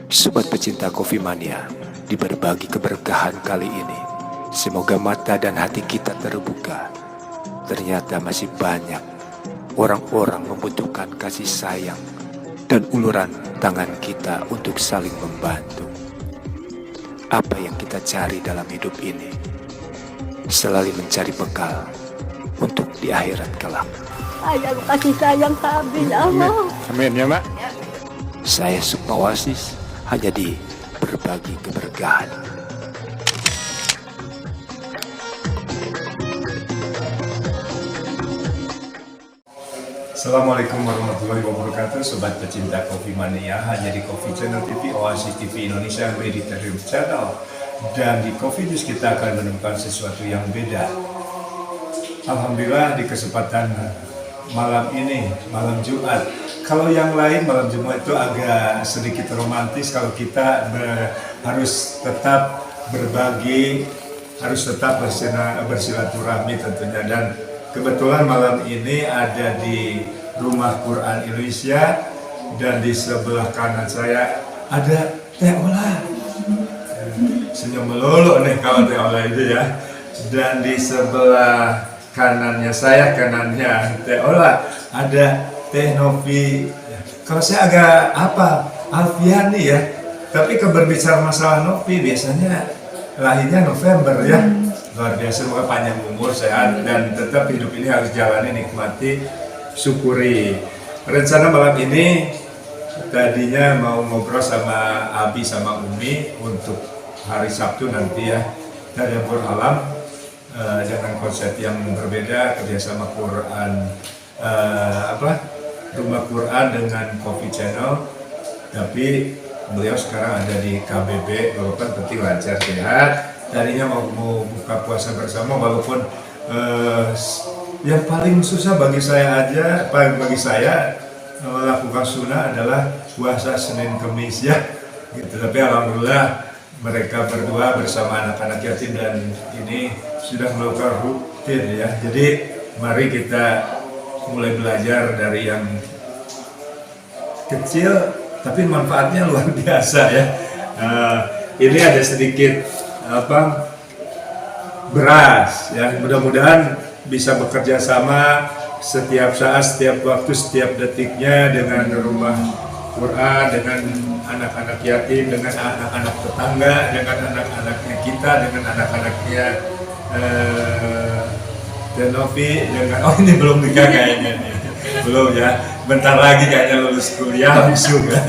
Sobat pecinta Kopi Mania, di berbagi keberkahan kali ini, semoga mata dan hati kita terbuka. Ternyata masih banyak orang-orang membutuhkan kasih sayang dan uluran tangan kita untuk saling membantu. Apa yang kita cari dalam hidup ini? Selalu mencari bekal untuk di akhirat kelak. Ayah kasih sayang kami, ya Allah. Amin ya Mak. Saya Sukma Wasis, hanya di berbagi keberkahan. Assalamualaikum warahmatullahi wabarakatuh. Sobat pecinta Kopi Mania, hanya di Kopi Channel TV, Oasis TV Indonesia Mediterranean Channel. Dan di Kopi News kita akan menemukan sesuatu yang beda. Alhamdulillah di kesempatan malam ini, malam Jumat. Kalau yang lain malam Jumat itu agak sedikit romantis, kalau kita harus tetap berbagi, harus tetap bersilaturahmi tentunya. Dan kebetulan malam ini ada di Rumah Quran Indonesia dan di sebelah kanan saya ada Teh Ola. Senyum melulu nih kalau Teh Ola itu ya. Dan di sebelah kanannya saya, kanannya Teh Ola, ada Teh Novi. Kalau saya agak Alfiani ya. Tapi berbicara masalah Novi biasanya lahirnya November ya. Luar biasa, semoga panjang umur, sehat, dan tetap hidup ini harus jalani, nikmati, syukuri. Rencana malam ini tadinya mau ngobrol sama Abi sama Umi untuk hari Sabtu nanti ya. Tadabbur alam dengan konsep yang berbeda, kerjasama Quran Rumah Quran dengan Kopi Channel. Tapi beliau sekarang ada di KBB, walaupun penting lancar sehat. Tadinya mau buka puasa bersama, walaupun yang paling susah bagi saya melakukan sunnah adalah puasa Senin Kemis ya. Gitu. Tapi alhamdulillah mereka berdua bersama anak-anak yatim dan ini sudah melakukan rutin ya. Jadi mari kita mulai belajar dari yang kecil tapi manfaatnya luar biasa ya. Ini ada sedikit beras ya, mudah-mudahan bisa bekerja sama setiap saat, setiap waktu, setiap detiknya dengan Rumah Quran, dengan anak-anak yatim, dengan anak-anak tetangga, dengan anak-anaknya kita, dengan anak-anaknya Novi, dengan ini belum nikah kayaknya nih. Belum ya, bentar lagi kayaknya lulus kuliah langsung ya.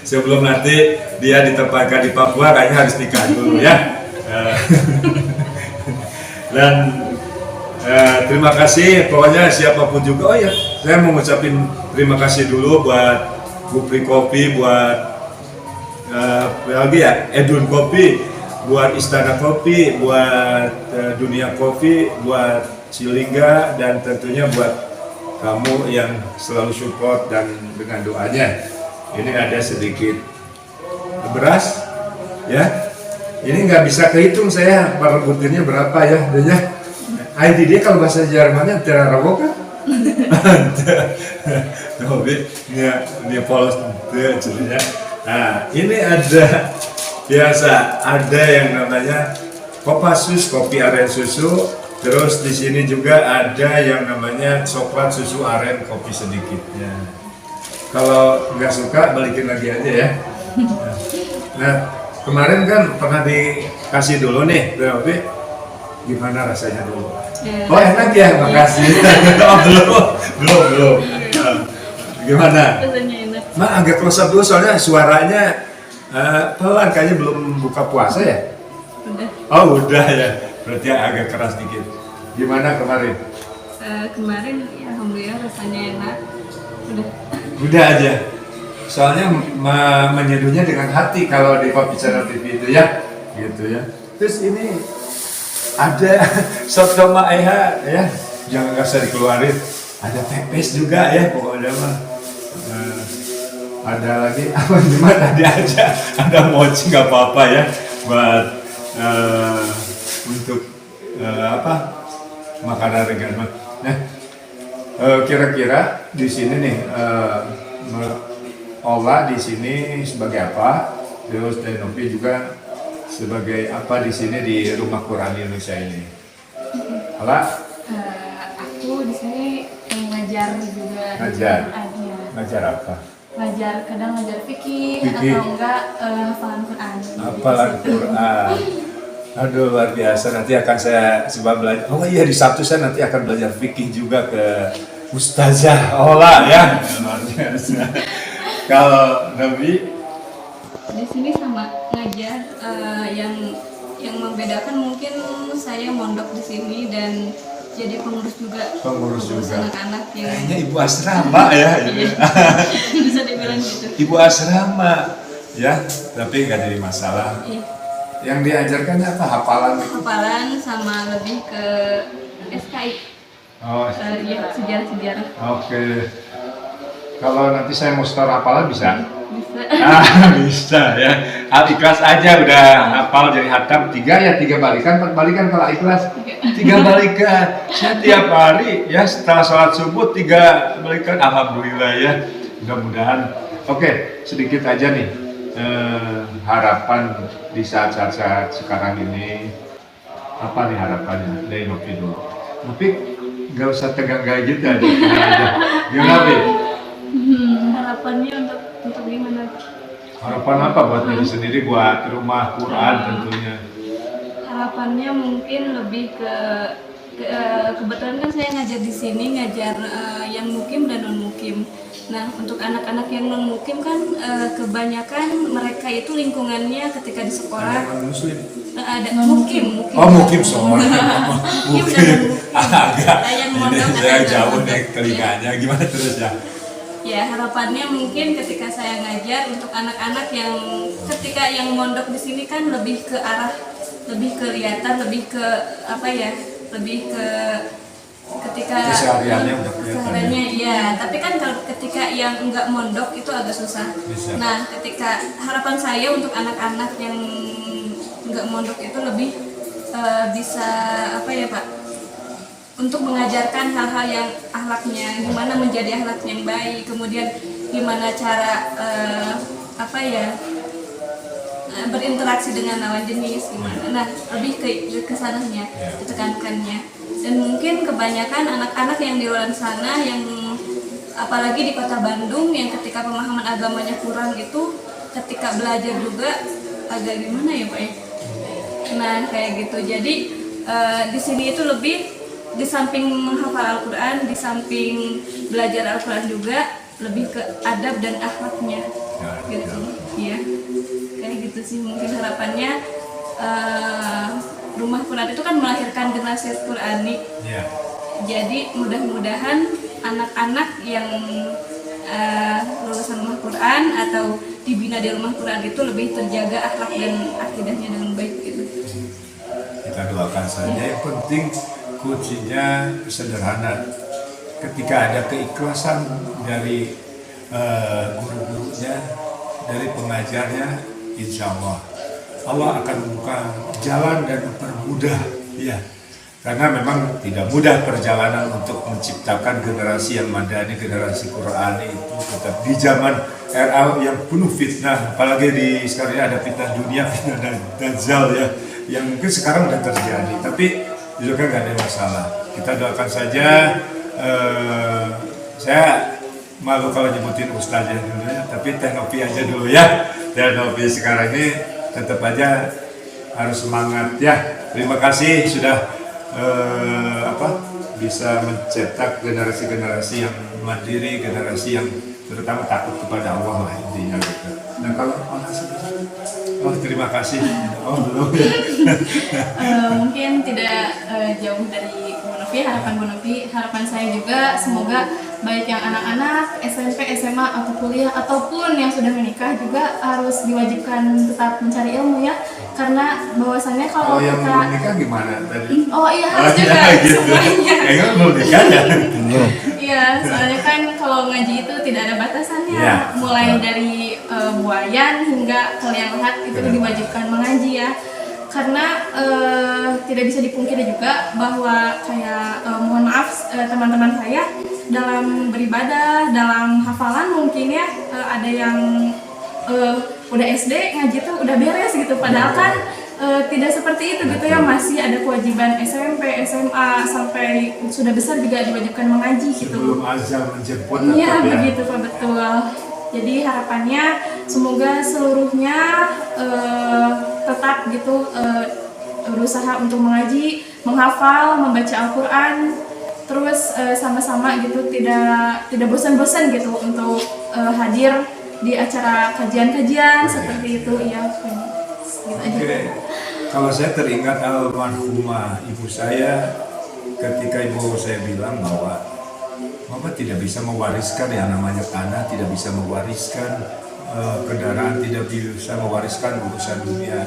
Sebelum nanti dia ditempatkan di Papua kayaknya harus nikah dulu ya. Dan terima kasih pokoknya siapapun juga. Oh ya, saya mau ngucapin terima kasih dulu buat Gupri Kopi, buat lagi ya Edun Kopi, buat Istana Kopi, buat Dunia Kopi, buat Cilingga, dan tentunya buat kamu yang selalu support dan dengan doanya. Ini ada sedikit beras ya. Ini nggak bisa kehitung saya per butirnya berapa ya. ID dia kalau bahasa Jermannya Terarawo kan? Ini polos jadinya. Nah, ini ada biasa, ada yang namanya Kopassus, kopi aren susu. Terus di sini juga ada yang namanya coklat susu aren kopi sedikitnya. Kalau nggak suka balikin lagi aja ya. Nah, kemarin kan pernah dikasih dulu nih, tapi gimana rasanya dulu? Oh enak ya, makasih. belum. Gimana? Rasanya enak. Mak agak close up dulu soalnya suaranya pelan, kayaknya belum buka puasa ya? Udah. Oh udah ya, berarti agak keras dikit. Gimana kemarin? Kemarin ya, alhamdulillah rasanya enak. Udah aja. Soalnya menyeduhnya dengan hati kalau di Kopi Channel TV itu ya, gitu ya. Terus ini ada soto maeha ya, jangan nggak usah dikeluarin. Ada pepes juga ya, pokoknya mah. Ada lagi apa cuma tadi aja, ada mochi nggak apa-apa ya, buat untuk makanan ringan mah. Nah, kira-kira di sini nih Ola di sini sebagai apa? Terus Teh Novi juga sebagai apa di sini di Rumah Quran Indonesia ini? Ola? Aku di sini ngajar juga. Ngajar? Iya. Ngajar apa? Ngajar, kadang ngajar fikih Fikih. atau enggak hafalan Quran. Hafalan Quran. Aduh, luar biasa. Nanti akan saya coba belajar. Oh iya, di Sabtu saya nanti akan belajar fikih juga ke Ustazah Ola ya. Luar biasa. Kalau Nabi? Di sini sama ngajar, yang membedakan mungkin saya mondok di sini dan jadi pengurus juga. Pengurus juga. Anak-anak yang Kayaknya ibu asrama ya. bisa dibilang gitu. Ibu asrama ya, tapi nggak jadi masalah. Iya. Yang diajarkannya apa? Hafalan? Hafalan sama lebih ke SKI. Oh, Ya, sejarah-sejarah. oke. Kalau nanti saya mau store hafalan bisa? Bisa. Bisa ya. Al-Ikhlas aja udah hafal jadi hatam 3 ya, 3 balikan, 4 balikan kalau Ikhlas. 3 balikan. Saya tiap hari ya setelah sholat subuh 3 balikan. Alhamdulillah ya. Mudah-mudahan. Oke, sedikit aja nih harapan di saat-saat sekarang ini. Apa nih harapannya dari Novi dulu? Novi nggak usah tegang gadget aja. Gimana Novi? Harapannya untuk gimana? Harapan apa buat diri sendiri, buat rumah Quran tentunya? Harapannya mungkin lebih kebetulan kan saya ngajar di sini, ngajar yang mukim dan non mukim. Nah, untuk anak-anak yang non mukim kan kebanyakan mereka itu lingkungannya ketika di sekolah Muslim. ada mukim. Oh, mukim soal. Mukim. Agak. Yang Ini mondok saya ada jauh mondok. dari telinganya. Gimana terus ya? Ya, harapannya mungkin ketika saya ngajar untuk anak-anak yang ketika yang mondok di sini kan lebih ke arah, lebih kelihatan, lebih ke apa ya, lebih ke ketika Kesehariannya udah kelihatan. kesehariannya iya, tapi kan kalau ketika yang enggak mondok itu agak susah. Bisa. Nah, ketika harapan saya untuk anak-anak yang enggak mondok itu lebih bisa apa ya Pak, untuk mengajarkan hal-hal yang akhlaknya, gimana menjadi akhlak yang baik, kemudian gimana cara apa ya, berinteraksi dengan lawan jenis gimana. Nah, lebih ke sananya, ditekankannya. Dan mungkin kebanyakan anak-anak yang di luar sana yang apalagi di kota Bandung yang ketika pemahaman agamanya kurang itu ketika belajar juga agak gimana ya Pak ya. Nah, kayak gitu. Jadi di sini itu lebih di samping menghafal Al-Quran, di samping belajar Al-Quran juga lebih ke adab dan akhlaknya, gitu. Iya, kayak gitu sih mungkin harapannya. Rumah Quran itu kan melahirkan generasi Qurani. Iya. Jadi mudah-mudahan anak-anak yang lulusan Rumah Quran atau dibina di Rumah Quran itu lebih terjaga akhlak dan akidahnya dengan baik gitu. Kita doakan saja. Yang penting kuncinya sederhana. Ketika ada keikhlasan dari guru-gurunya, dari pengajarnya, insya Allah akan membuka jalan dan mempermudah, ya. Karena memang tidak mudah perjalanan untuk menciptakan generasi yang madani, generasi Qurani itu tetap di zaman era yang penuh fitnah, apalagi di sekarang ini ada fitnah dunia, fitnah dajjal ya, yang mungkin sekarang sudah terjadi, tapi juga kan nggak ada masalah. Kita doakan saja. Saya malu kalau nyebutin ustazah dulu ya, tapi Teh Novi aja dulu ya. Teh Novi sekarang ini tetap aja harus semangat ya. Terima kasih sudah bisa mencetak generasi-generasi yang mandiri, generasi yang terutama takut kepada Allah lah intinya gitu. Nah kalau terima kasih. Oh belum ya. Mungkin tidak jauh dari Bu Novi, harapan Bu Novi, harapan saya juga semoga baik yang anak-anak SMP, SMA atau kuliah ataupun yang sudah menikah juga harus diwajibkan tetap mencari ilmu ya, karena bahwasannya kalau yang kita belum nikah gimana tadi? oh iya harus juga gitu. semuanya. Kayaknya belum nikah ya. Iya, soalnya kan kalau ngaji itu tidak ada batasannya, Ya, mulai betul. dari buayan hingga kalian lihat itu Benar. diwajibkan mengaji ya. Karena tidak bisa dipungkiri juga bahwa kayak mohon maaf teman-teman saya dalam beribadah, dalam hafalan mungkin ya ada yang udah SD ngaji tuh udah beres gitu, padahal kan tidak seperti itu gitu ya, masih ada kewajiban SMP, SMA sampai sudah besar juga diwajibkan mengaji gitu. Sebelum azan menjemput. Iya begitu Pak, betul. Jadi harapannya semoga seluruhnya tetap gitu berusaha untuk mengaji, menghafal, membaca Al-Quran, terus sama-sama gitu tidak bosan-bosan gitu untuk hadir di acara kajian-kajian seperti itu ya. Gitu aja. Oke. Kalau saya teringat almarhumah ibu saya ketika ibu saya bilang bahwa Bapak tidak bisa mewariskan yang namanya tanah, tidak bisa mewariskan kendaraan, tidak bisa mewariskan urusan dunia.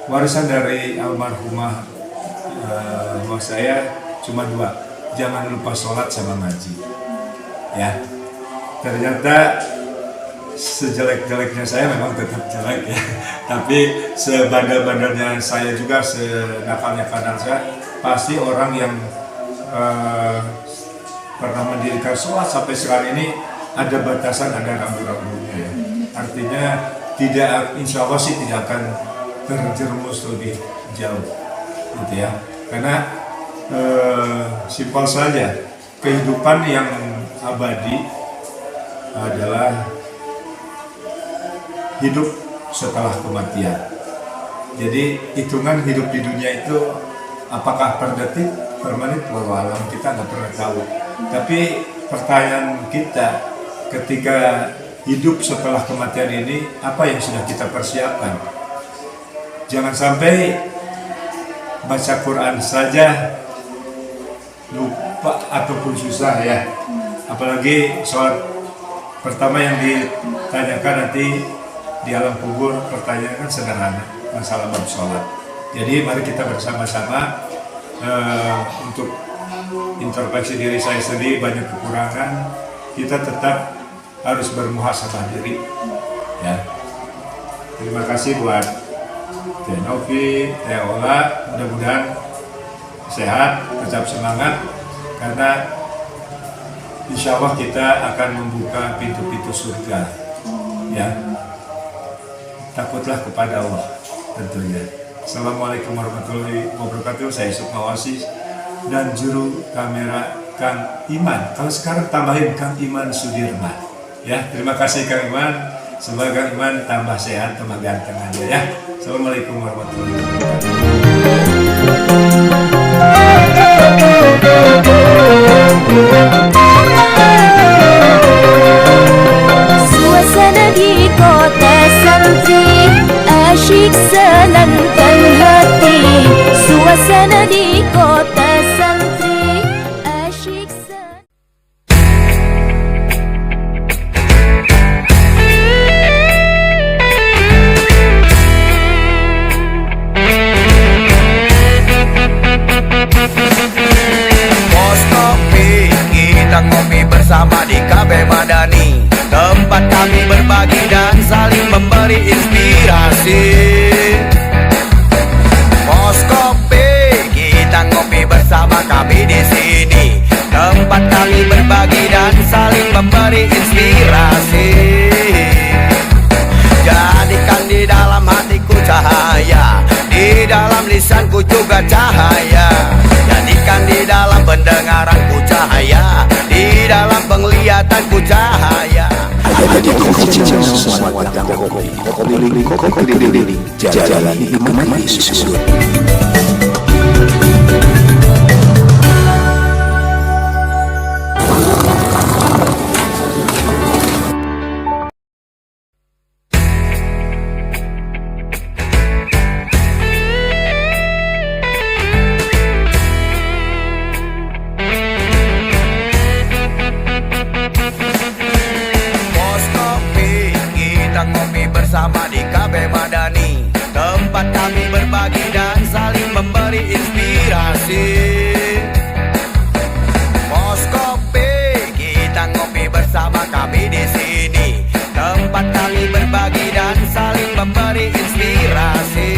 Warisan dari almarhumah mama saya cuma 2, jangan lupa sholat sama ngaji. Ya, ternyata sejelek-jeleknya saya memang tetap jelek ya, tapi sebandel-bandelnya saya juga, senakal-nakalnya saya, pasti orang yang pernah mendirikan sholat sampai sekarang ini ada batasan, ada rambu-rambunya ya. Artinya tidak, insya Allah sih tidak akan terjerumus lebih jauh gitu ya, karena simpel saja, kehidupan yang abadi adalah hidup setelah kematian. Jadi hitungan hidup di dunia itu apakah per detik, per menit, wallahu alam, kita nggak pernah tahu. Tapi pertanyaan kita ketika hidup setelah kematian ini, apa yang sudah kita persiapkan? Jangan sampai baca Quran saja lupa ataupun susah ya. Apalagi sholat pertama yang ditanyakan nanti di alam kubur, pertanyaan kan sederhana, masalah bab sholat. Jadi mari kita bersama-sama untuk introspeksi diri saya sendiri, banyak kekurangan, kita tetap harus bermuhasabah diri ya. Terima kasih buat Teh Novi, Teh Ola, mudah-mudahan sehat, tetap semangat, karena insya Allah kita akan membuka pintu-pintu surga ya. Takutlah kepada Allah tentunya. Assalamualaikum warahmatullahi wabarakatuh. Saya Sukma Wasis dan juru kamera Kang Iman. Kalau sekarang tambahin Kang Iman Sudirman. Ya, terima kasih Kang Iman. Semoga Kang Iman tambah sehat, tambah ganteng aja ya. Assalamualaikum warahmatullahi wabarakatuh. Suasana di kota santri asyik senangkan hati. Suasana di kota santri asyik Pos Kopi, kita ngopi bersama di Cafe Madani, tempat kami berbagi dan saling memberi inspirasi. Pos Kopi, kita ngopi bersama kami di sini, tempat kami berbagi dan saling memberi inspirasi. Jadikan di dalam hatiku cahaya, di dalam lisanku juga cahaya. Jadikan di dalam pendengaranku cahaya, di dalam penglihatanku cahaya. Jalani iman Yesus. Pos Kopi, kita ngopi bersama di Cafe Madani, tempat kami berbagi dan saling memberi inspirasi. Pos Kopi, kita ngopi bersama kami di sini, tempat kami berbagi dan saling memberi inspirasi.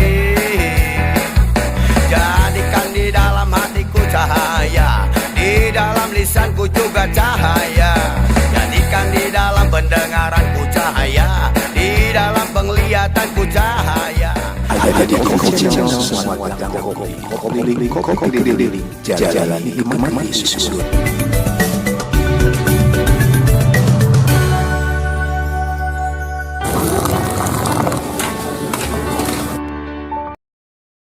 Jadikan di dalam hatiku cahaya, di dalam lisanku juga Hanya di Kopi Channel semua tentang kopi. Kopi keliling, jalani nikmati susu.